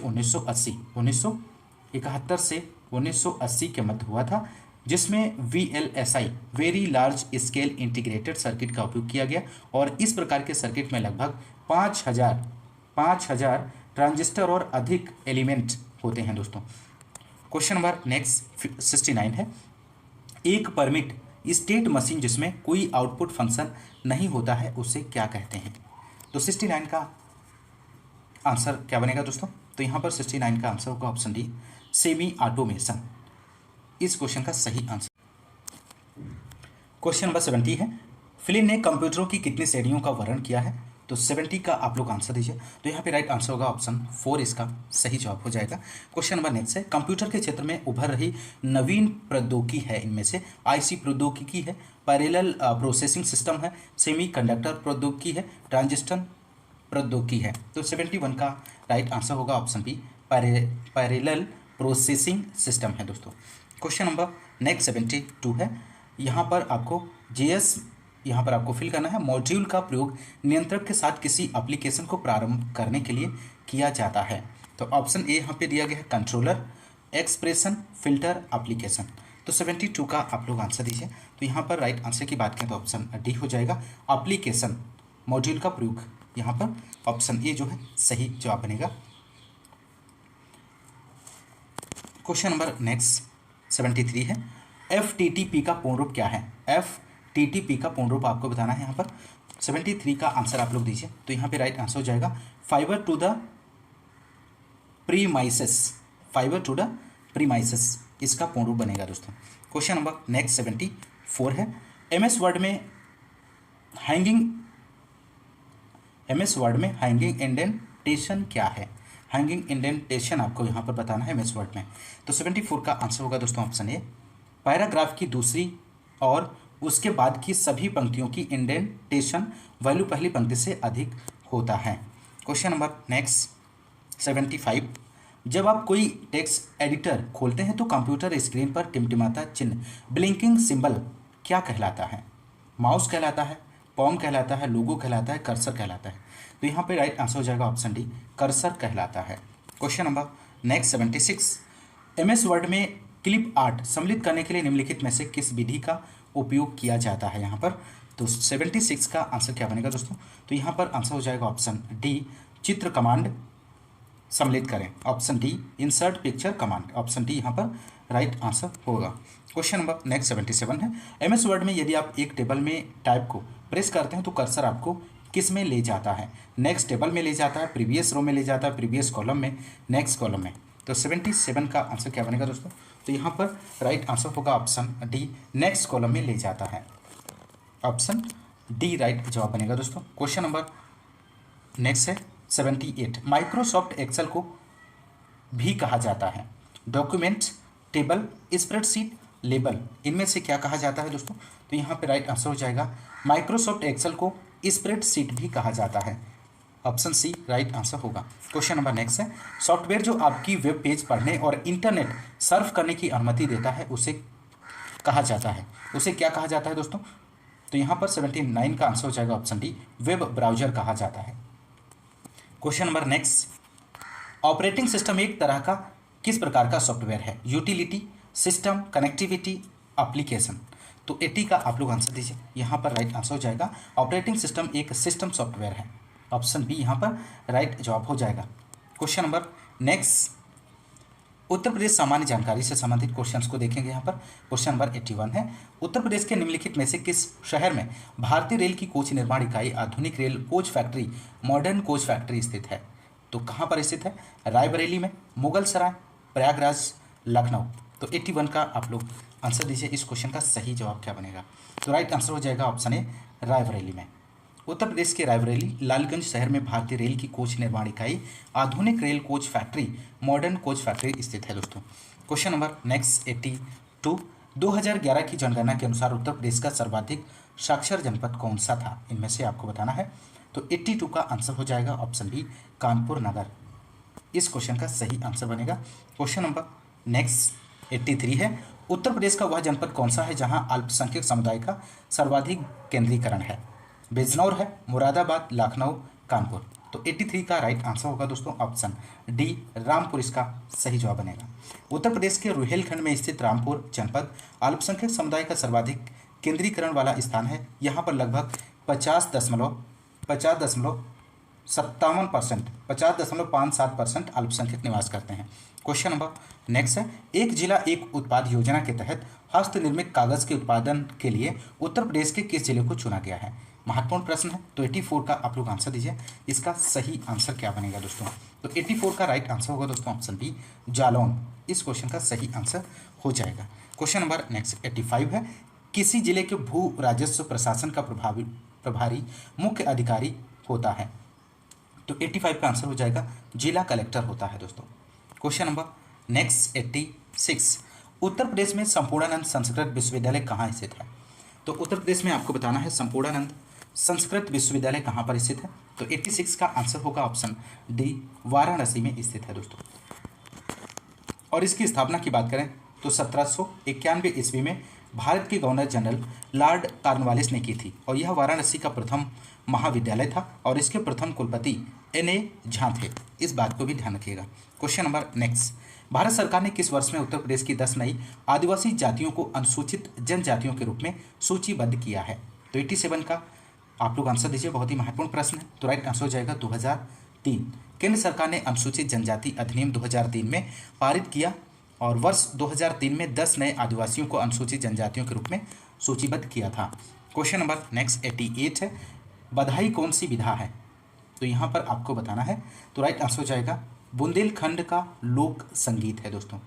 1980 के मध्य हुआ था, जिसमें VLSI very large scale integrated circuit का उपयोग किया गया और इस प्रकार के सर्किट में लगभग 5000 ट्रांजिस्टर और अधिक एलिमेंट होते हैं दोस्तों। क्वेश्चन नंबर नेक्स्ट 69 है, एक परमिट स्टेट मशीन जिसमें कोई आउटपुट फंक्शन नहीं होता है उसे क्या कहते हैं? तो 69 का आंसर क्या बनेगा दोस्तों? तो यहाँ पर 69 का आंसर होगा ऑप्शन डी, सेमी ऑटोमेशन, इस क्वेश्चन का सही आंसर। क्वेश्चन नंबर 70 है, फ्लिन ने कंप्यूटरों की कितनी श्रेणियों का वर्णन किया है? तो 70 का आप लोग आंसर दीजिए। तो यहाँ पे राइट आंसर होगा ऑप्शन 4, इसका सही जवाब हो जाएगा। क्वेश्चन नंबर नेक्स्ट है, कंप्यूटर के क्षेत्र में उभर रही नवीन प्रौद्योगिकी है, इनमें से आईसी प्रौद्योगिकी है, पैरेलल प्रोसेसिंग सिस्टम है, सेमीकंडक्टर प्रौद्योगिकी है, ट्रांजिस्टर प्रौद्योगिकी है। तो 71 का राइट आंसर होगा option B, parallel processing system है दोस्तों। क्वेश्चन नंबर नेक्स्ट 72 है, यहाँ पर आपको जीएस यहाँ पर आपको फिल करना है। मॉड्यूल का प्रयोग नियंत्रक के साथ किसी एप्लीकेशन को प्रारंभ करने के लिए किया जाता है। तो ऑप्शन ए यहाँ पे दिया गया है, कंट्रोलर, एक्सप्रेशन, फिल्टर, एप्लीकेशन। तो 72 का आप लोग आंसर दीजिए। तो यहाँ पर राइट आंसर की बात करें तो ऑप्शन डी हो जाएगा, एप्लीकेशन, मॉड्यूल का प्रयोग। यहाँ पर ऑप्शन ए जो है सही जवाब बनेगा। क्वेश्चन नंबर नेक्स्ट 73 है, FTTP का पूर्ण रूप क्या है? FTTP का पूर्ण रूप आपको बताना है यहाँ पर। 73 का आंसर आप लोग दीजिए। तो यहाँ पे राइट आंसर हो जाएगा, फाइबर टू द प्रीमाइसेस, इसका पूर्ण रूप बनेगा दोस्तों। क्वेश्चन नंबर नेक्स्ट 74 है, MS वर्ड में हैंगिंग इंडेंटेशन क्या है? हैंगिंग इंडेंटेशन आपको यहाँ पर बताना है MS वर्ड में। तो 74 का आंसर होगा दोस्तों ऑप्शन ए, पैराग्राफ की दूसरी और उसके बाद की सभी पंक्तियों की इंडेंटेशन वैल्यू पहली पंक्ति से अधिक होता है। क्वेश्चन नंबर नेक्स्ट 75, जब आप कोई टेक्स्ट एडिटर खोलते हैं तो कंप्यूटर स्क्रीन पर टिमटिमाता चिन्ह, ब्लिंकिंग सिंबल क्या कहलाता है? माउस कहलाता है, पॉम कहलाता है, लोगो कहलाता है, कर्सर कहलाता है? तो यहाँ पे राइट आंसर हो जाएगा ऑप्शन डी, कर्सर कहलाता है। Question number next 76, MS word में क्लिप आर्ट सम्मिलित करने के लिए निम्नलिखित में से किस विधि का उपयोग किया जाता है यहाँ पर? तो 76 का आंसर क्या बनेगा दोस्तों? तो यहाँ पर आंसर हो जाएगा ऑप्शन डी, चित्र कमांड सम्मिलित करें। Option D, insert picture command. Option D यहाँ पर राइट आंसर होगा। क्वेश्चन नंबर नेक्स्ट 77 है, MS वर्ड में यदि आप एक टेबल में टाइप को प्रेस करते हैं तो कर्सर आपको किस में ले जाता है? नेक्स्ट टेबल में ले जाता है, प्रीवियस रो में ले जाता है, प्रीवियस कॉलम में, नेक्स्ट कॉलम में? तो 77 का आंसर क्या बनेगा दोस्तों? तो यहाँ पर राइट आंसर होगा ऑप्शन डी, नेक्स्ट कॉलम में ले जाता है। ऑप्शन डी राइट जवाब बनेगा दोस्तों। क्वेश्चन नंबर नेक्स्ट है 78, माइक्रोसॉफ्ट एक्सेल को भी कहा जाता है डॉक्यूमेंट, टेबल, स्प्रेडशीट, लेबल, इनमें से क्या कहा जाता है दोस्तों? तो यहाँ पे राइट आंसर हो जाएगा, माइक्रोसॉफ्ट एक्सेल को स्प्रेडशीट भी कहा जाता है। ऑप्शन सी राइट आंसर होगा। क्वेश्चन नंबर नेक्स्ट है, सॉफ्टवेयर जो आपकी वेब पेज पढ़ने और इंटरनेट सर्फ करने की अनुमति देता है उसे कहा जाता है, उसे क्या कहा जाता है दोस्तों? तो यहाँ पर 79 का आंसर हो जाएगा ऑप्शन डी, वेब ब्राउजर कहा जाता है। Question number next, operating system एक तरह का किस प्रकार का सॉफ्टवेयर है? Utility, system, connectivity, application? तो 80 का आप लोग आंसर दीजिए। यहाँ पर राइट आंसर हो जाएगा, ऑपरेटिंग सिस्टम एक सिस्टम सॉफ्टवेयर है। ऑप्शन बी यहाँ पर राइट जवाब हो जाएगा। Question number next, Uttar Pradesh सामान्य जानकारी से संबंधित क्वेश्चंस को देखेंगे। यहाँ पर क्वेश्चन नंबर 81 है, उत्तर प्रदेश के निम्नलिखित में से किस शहर में भारतीय रेल की कोच निर्माण इकाई, आधुनिक rail coach factory, modern coach factory स्थित है? तो कहाँ पर स्थित है? रायबरेली में, मुगल सराय, प्रयागराज, लखनऊ? तो 81 का आप लोग आंसर दीजिए। इस क्वेश्चन का सही जवाब क्या बनेगा? तो राइट आंसर हो जाएगा ऑप्शन ए, रायबरेली में। उत्तर प्रदेश के रायबरेली लालगंज शहर में भारतीय रेल की कोच निर्माण इकाई, आधुनिक rail coach factory, modern coach factory स्थित है दोस्तों। क्वेश्चन नंबर नेक्स्ट 82, 2011 की जनगणना के अनुसार उत्तर प्रदेश का सर्वाधिक साक्षर जनपद कौन सा था, इनमें से आपको बताना है। तो 82 का आंसर हो जाएगा ऑप्शन बी, कानपुर नगर। इस क्वेश्चन का सही आंसर बनेगा। क्वेश्चन नंबर नेक्स्ट 83 है, उत्तर प्रदेश का वह जनपद कौन सा है जहां अल्पसंख्यक समुदाय का सर्वाधिक केंद्रीकरण है। बिजनौर है, मुरादाबाद, लखनऊ, कानपुर। तो 83 का राइट आंसर होगा दोस्तों ऑप्शन डी, रामपुर इसका सही जवाब बनेगा। उत्तर प्रदेश के रुहेलखंड में स्थित रामपुर जनपद अल्पसंख्यक समुदाय का सर्वाधिक केंद्रीकरण वाला स्थान है। यहाँ पर लगभग 50.57% अल्पसंख्यक निवास करते हैं। क्वेश्चन नंबर नेक्स्ट है, एक जिला एक उत्पाद योजना के तहत हस्तनिर्मित कागज के उत्पादन के लिए उत्तर प्रदेश के किस जिले को चुना गया है। महत्वपूर्ण प्रश्न है। तो 84 का आप लोग आंसर दीजिए, इसका सही आंसर क्या बनेगा दोस्तों। तो 84 का राइट आंसर होगा दोस्तों ऑप्शन बी, जालौन। इस क्वेश्चन का सही आंसर हो जाएगा। क्वेश्चन नंबर नेक्स्ट 85 है, किसी जिले के भू राजस्व प्रशासन का प्रभारी मुख्य अधिकारी होता है। तो 85 का आंसर हो जाएगा जिला कलेक्टर होता है दोस्तों। Question number next 86, Uttar Pradesh में संपूर्णानंद संस्कृत विश्वविद्यालय कहाँ स्थित है। तो उत्तर प्रदेश में आपको बताना है संपूर्णानंद संस्कृत विश्वविद्यालय कहाँ पर स्थित है। तो 86 का आंसर होगा ऑप्शन डी, वाराणसी में स्थित है दोस्तों। और इसकी स्थापना की बात करें तो 1791 ईस्वी में भारत के गवर्नर जनरल लॉर्ड कॉर्नवालिस ने की थी और यह वाराणसी का प्रथम महाविद्यालय था और इसके प्रथम कुलपति N.A. झा थे। इस बात को भी ध्यान रखिएगा। क्वेश्चन नंबर नेक्स्ट, भारत सरकार ने किस वर्ष में उत्तर प्रदेश की 10 नई आदिवासी जातियों को अनुसूचित जनजातियों के रूप में सूचीबद्ध किया है। तो 87 का आप लोग आंसर दीजिए, बहुत ही महत्वपूर्ण प्रश्न है। तो राइट आंसर हो जाएगा 2003। केंद्र सरकार ने अनुसूचित जनजाति अधिनियम 2003 में पारित किया और वर्ष 2003 में 10 नए आदिवासियों को अनुसूचित जनजातियों के रूप में सूचीबद्ध किया था। क्वेश्चन नंबर नेक्स्ट 88 है, बधाई कौन सी विधा है। तो यहाँ पर आपको बताना है। तो राइट आंसर हो जाएगा बुंदेलखंड का लोक संगीत है दोस्तों।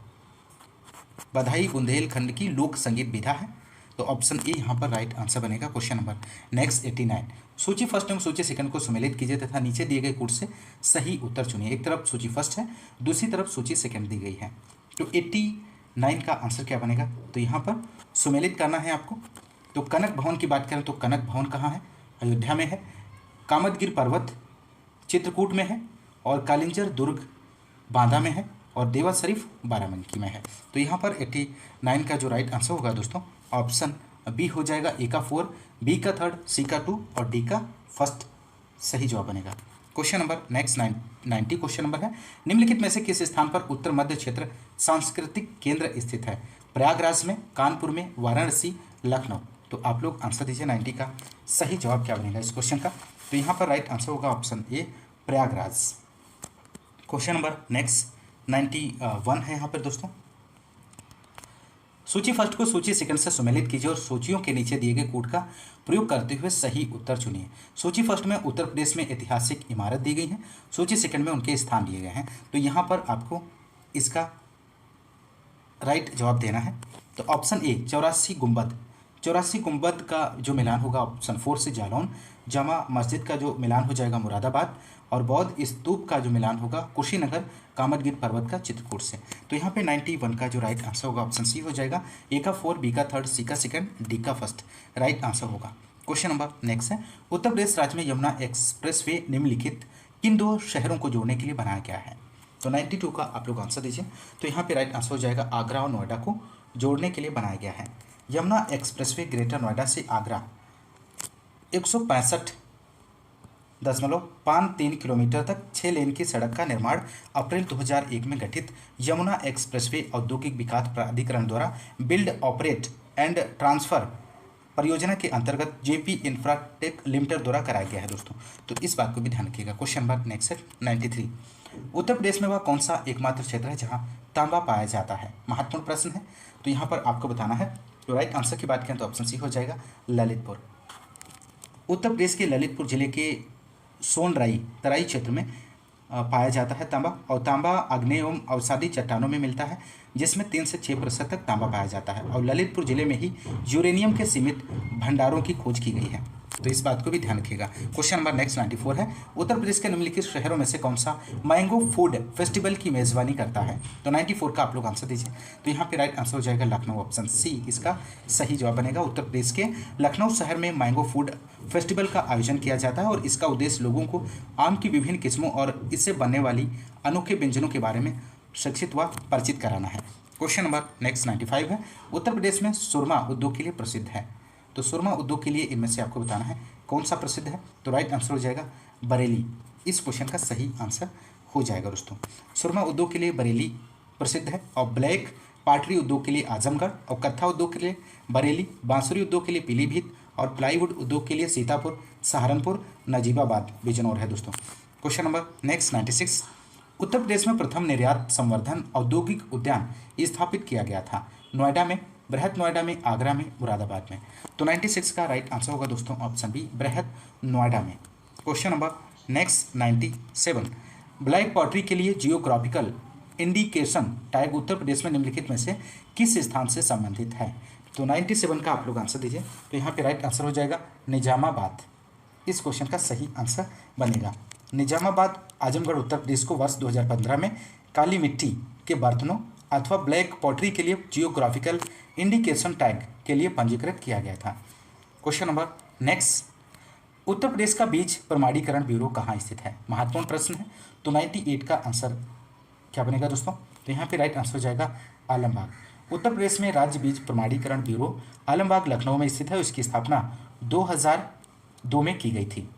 बधाई बुंदेलखंड की लोक संगीत विधा है। तो ऑप्शन ए यहाँ पर राइट आंसर बनेगा। क्वेश्चन नंबर नेक्स्ट 89, सूची फर्स्ट एवं सूची सेकंड को सम्मिलित कीजिए तथा नीचे दिए गए कोड से सही उत्तर चुनिए। एक तरफ सूची फर्स्ट है, दूसरी तरफ सूची सेकंड दी गई है। तो 89 का आंसर क्या बनेगा। तो यहाँ पर सम्मिलित करना है आपको। तो कनक भवन की बात करें तो कनक भवन कहाँ है, अयोध्या में है। कामदगिर पर्वत चित्रकूट में है और कालिंजर दुर्ग बांदा में है और देवा शरीफ बाराबंकी में है। तो यहाँ पर 89 का जो राइट आंसर होगा दोस्तों ऑप्शन बी हो जाएगा, ए का 4, बी का 3, सी का 2 और डी का 1 सही जवाब बनेगा। Question number next 90 question number है, निम्नलिखित में से किस स्थान पर उत्तर मध्य क्षेत्र सांस्कृतिक केंद्र स्थित है। प्रयागराज में, कानपुर में, वाराणसी, लखनऊ। तो आप लोग आंसर दीजिए 90 का सही जवाब क्या बनेगा इस क्वेश्चन का। तो यहाँ पर राइट आंसर होगा option A, Prayagraj. Question number next 91 है यहाँ पर दोस्तों, सूची फर्स्ट को सूची सेकंड से सम्मिलित कीजिए और सूचियों के नीचे दिए गए कोड का प्रयोग करते हुए सही उत्तर चुनिए। सूची फर्स्ट में उत्तर प्रदेश में ऐतिहासिक इमारत दी गई है, सूची सेकंड में उनके स्थान दिए गए हैं। तो यहाँ पर आपको इसका राइट जवाब देना है। तो ऑप्शन ए 84 गुंबद, 84 गुंबद का जो मिलान होगा ऑप्शन 4 से जालौन, जामा मस्जिद का जो मिलान हो जाएगा मुरादाबाद और बौद्ध स्तूप का जो मिलान होगा कुशीनगर कामदगिर पर्वत का चित्रकूट से। तो यहाँ पे 91 का जो राइट आंसर होगा ऑप्शन सी हो जाएगा, ए का 4, बी का 3, सी का 2, डी का 1 राइट आंसर होगा। क्वेश्चन नंबर नेक्स्ट है, उत्तर प्रदेश राज्य में यमुना एक्सप्रेसवे निम्नलिखित किन 2 शहरों को जोड़ने के लिए बनाया गया है। तो 92 का आप लोग आंसर दीजिए। तो यहाँ पे राइट आंसर हो जाएगा, आगरा और नोएडा को जोड़ने के लिए बनाया गया है। यमुना एक्सप्रेसवे ग्रेटर नोएडा से आगरा 165.53 किलोमीटर तक 6 लेन की सड़क का निर्माण अप्रैल 2001 में गठित यमुना एक्सप्रेसवे औद्योगिक विकास प्राधिकरण द्वारा बिल्ड ऑपरेट एंड ट्रांसफर परियोजना के अंतर्गत जेपी इंफ्राटेक लिमिटेड द्वारा कराया गया है दोस्तों। तो इस बात को भी ध्यान रखिएगा। क्वेश्चन नंबर नेक्स्ट है 93, उत्तर प्रदेश में वह कौन सा एकमात्र क्षेत्र है जहां तांबा पाया जाता है। महत्वपूर्ण प्रश्न है। तो यहाँ पर आपको बताना है। तो राइट आंसर की बात करें तो ऑप्शन सी हो जाएगा, ललितपुर। उत्तर प्रदेश के ललितपुर जिले के सोनराई तराई क्षेत्र में पाया जाता है तांबा और तांबा आग्नेय एवं अवसादी चट्टानों में मिलता है जिसमें 3 से 6% तक तांबा पाया जाता है और ललितपुर जिले में ही यूरेनियम के सीमित भंडारों की खोज की गई है। तो इस बात को भी ध्यान रखिएगा। क्वेश्चन नंबर नेक्स्ट 94 है, उत्तर प्रदेश के निम्नलिखित शहरों में से कौन सा मैंगो फूड फेस्टिवल की मेजबानी करता है? तो 94 का आप लोग आंसर दीजिए। तो यहाँ पे राइट आंसर हो जाएगा लखनऊ, ऑप्शन सी इसका सही जवाब बनेगा। उत्तर प्रदेश के लखनऊ शहर में मैंगो फूड फेस्टिवल का आयोजन किया जाता है और इसका उद्देश्य लोगों को आम की विभिन्न किस्मों और इससे बनने वाली अनोखे व्यंजनों के बारे में शिक्षित व परिचित कराना है। क्वेश्चन नंबर नेक्स्ट 95 है, उत्तर प्रदेश में सुरमा उद्योग के लिए प्रसिद्ध है। तो सुरमा उद्योग के लिए इनमें से आपको बताना है कौन सा प्रसिद्ध है? तो राइट आंसर हो जाएगा बरेली, इस क्वेश्चन का सही आंसर हो जाएगा दोस्तों। सुरमा उद्योग के लिए बरेली प्रसिद्ध है और ब्लैक पाटरी उद्योग के लिए आजमगढ़ और कत्था उद्योग के लिए बरेली, बांसुरी उद्योग के लिए पीलीभीत और प्लाईवुड उद्योग के लिए सीतापुर, सहारनपुर, नजीबाबाद, बिजनौर है दोस्तों। Question number next 96, Uttar Pradesh में प्रथम निर्यात संवर्धन औद्योगिक उद्यान स्थापित किया गया था। नोएडा में, बृहद नोएडा में, आगरा में, मुरादाबाद में। तो 96 का राइट आंसर होगा दोस्तों ऑप्शन बी, बृहद नोएडा में। Question number next 97, black pottery के लिए geographical indication tag Uttar Pradesh में निम्नलिखित में से किस स्थान से संबंधित है? तो 97 का आप लोग आंसर दीजिए। तो यहाँ पे राइट आंसर हो जाएगा निजामाबाद, इस क्वेश्चन का सही आंसर बनेगा। निजामाबाद आजमगढ़ उत्तर प्रदेश को वर्ष 2015 में काली मिट्टी के बर्तनों अथवा ब्लैक पॉटरी के लिए जियोग्राफिकल इंडिकेशन टैग के लिए पंजीकृत किया गया था। Question number next, Uttar Pradesh का बीज प्रमाणीकरण ब्यूरो कहाँ स्थित है? महत्वपूर्ण प्रश्न है। तो 98 का आंसर क्या बनेगा दोस्तों? तो यहाँ पे राइट आंसर हो जाएगा आलमबाग। उत्तर प्रदेश में राज्य बीज प्रमाणीकरण ब्यूरो आलमबाग लखनऊ में स्थित है। इसकी स्थापना 2002 में की गई थी।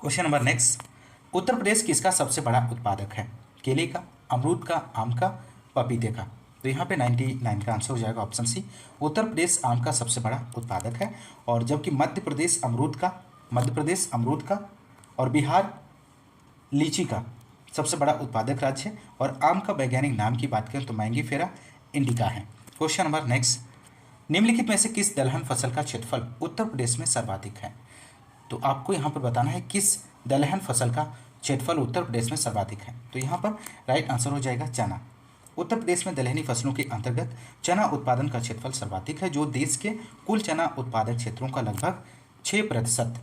Question number next, Uttar Pradesh किसका सबसे बड़ा उत्पादक है? केले का, अमरूद का, आम का, पपीते का। तो यहाँ पे 99 का आंसर हो जाएगा ऑप्शन सी, उत्तर प्रदेश आम का सबसे बड़ा उत्पादक है। और जबकि मध्य प्रदेश अमरूद का और बिहार लीची का सबसे बड़ा उत्पादक राज्य है। और आम का वैज्ञानिक नाम की बात करें तो मैंगीफेरा इंडिका है। क्वेश्चन नंबर नेक्स्ट, निम्नलिखित में से किस दलहन फसल का क्षेत्रफल उत्तर प्रदेश में सर्वाधिक है? तो आपको यहाँ पर बताना है किस दलहन फसल का क्षेत्रफल उत्तर प्रदेश में सर्वाधिक है। तो यहाँ पर राइट आंसर हो जाएगा चना। उत्तर प्रदेश में दलहनी फसलों के अंतर्गत चना उत्पादन का क्षेत्रफल सर्वाधिक है, जो देश के कुल चना उत्पादक क्षेत्रों का लगभग 6%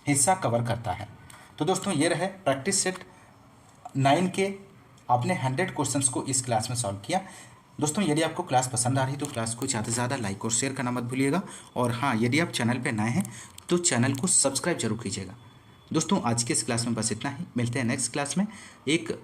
हिस्सा कवर करता है। तो दोस्तों ये रहे प्रैक्टिस सेट 9 के, आपने 100 क्वेश्चंस को इस क्लास में सॉल्व किया। दोस्तों यदि आपको क्लास पसंद आ रही तो क्लास को ज़्यादा से ज़्यादा लाइक और शेयर करना मत भूलिएगा। और हाँ, यदि आप चैनल पर नए हैं तो चैनल को सब्सक्राइब जरूर कीजिएगा। दोस्तों आज के इस क्लास में बस इतना ही, मिलते हैं नेक्स्ट क्लास में एक